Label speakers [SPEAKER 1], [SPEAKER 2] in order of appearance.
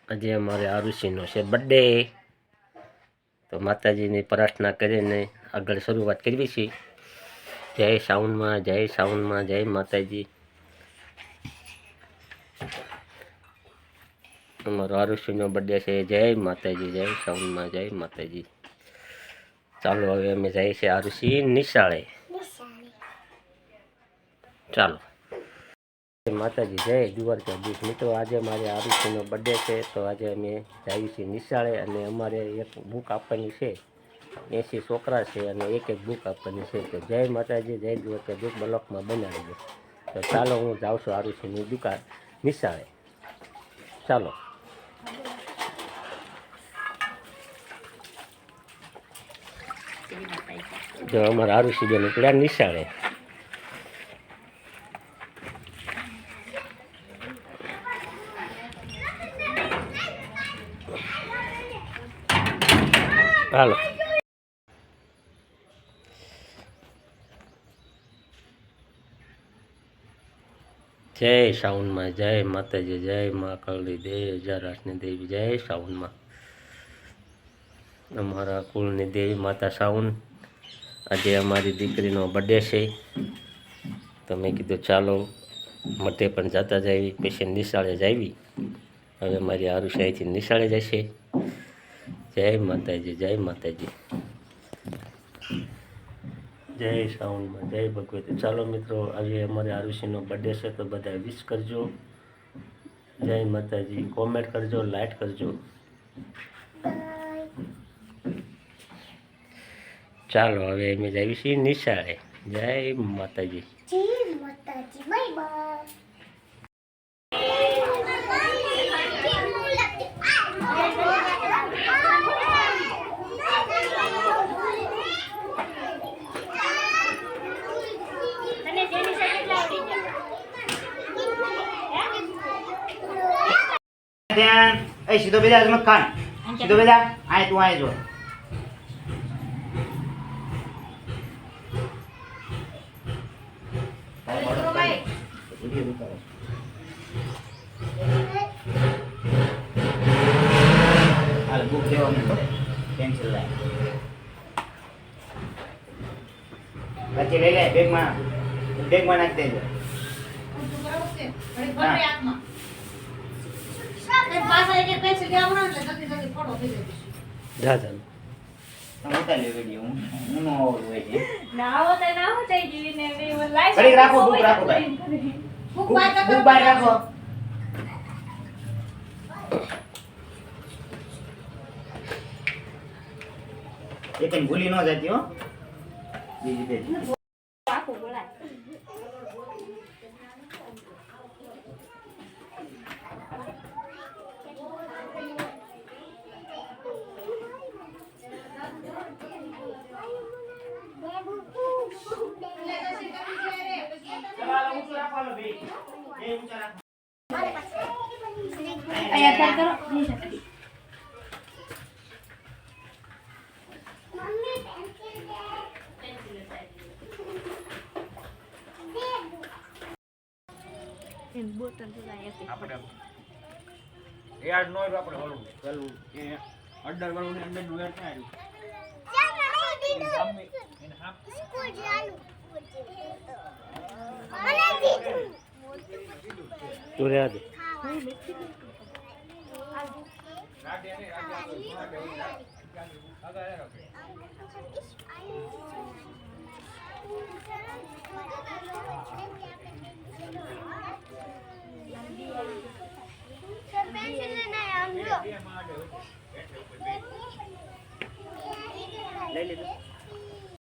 [SPEAKER 1] આજે અમારે આરુષિનો છે બર્થડે, તો માતાજીની પ્રાર્થના કરીને આગળ શરૂઆત કરવી છે. જય સાવનમાં, જય સાવનમાં, જય માતાજી. અમારો આરુષિનો બર્થડે છે. જય માતાજી, જય સાવનમાં, જય માતાજી. ચાલો હવે અમે જઈએ છીએ આરુષિ નિશાળે. ચાલો માતાજી, જય દ્વારકાધીશ. મિત્રો આજે મારે આરુષિનો બર્થડે છે, તો આજે અમે જઈએ છીએ નિશાળે અને અમારે એક બુક આપવાની છે. 80 છોકરા છે અને એક બુક આપવાની છે. તો જય માતાજી, જય દ્વારકાધીશ. બ્લોકમાં બનાવી દે. તો ચાલો હું જાઉં છું આરુષિની દુકાન નિશાળે. ચાલો જો અમારા આરુષિ બેન પડ્યા નિશાળે. હાલો જય સાવનમાં, જય માતાજી, જય મા કાળી દેવી, 1008ની દેવી, જય સાવનમાં. અમારા કુળની દેવી માતા સાવન. આજે અમારી દીકરીનો બર્થડે છે, તો મેં કીધું ચાલો મઠે પણ જતા જાવી, પછી નિશાળે જાવી. હવે મારી આરુષિ અહીંથી નિશાળે જશે. જય માતાજી, જય માતાજી, જય સાવનમાં, જય ભગવતી. ચાલો મિત્રો, આજે અમારે આરુષિનો બર્થડે છે, તો બધા વિશ કરજો. જય માતાજી, કોમેન્ટ કરજો, લાઈક કરજો. ચાલો હવે અમે જઈએ છીએ નિશાળે. જય માતાજી, જય માતાજી, બાય બાય.
[SPEAKER 2] ધ્યાન. એ સીધો બેજા અજમત ખાન, સીધો બેજા. આય તું આય જો. હાલ બુક દેવા મને પેન્સિલ લાય. પછી લઈ લે બેગમાં નાખી દેજો.
[SPEAKER 1] જા ચાલો.
[SPEAKER 2] મોટા લે વિડિયો હું નો હોય છે.
[SPEAKER 3] ના હોતા ના હોતા જીને મે લાઈવ
[SPEAKER 2] ઘડી રાખો, બુક રાખો ભાઈ. બુક બહાર રાખો. એ કઈ ભૂલી ન જતી હો. બીજી બે
[SPEAKER 3] આખો બોલાય. અહીંયા કરો નહીં શકતી. એમ બોટલ લાયા છે
[SPEAKER 2] આપણે યાર નો આપણે ઓલું પેલું એ અડર વાળું ને અંદર નું એડ આવ્યું.
[SPEAKER 1] તું રહ્યા દે.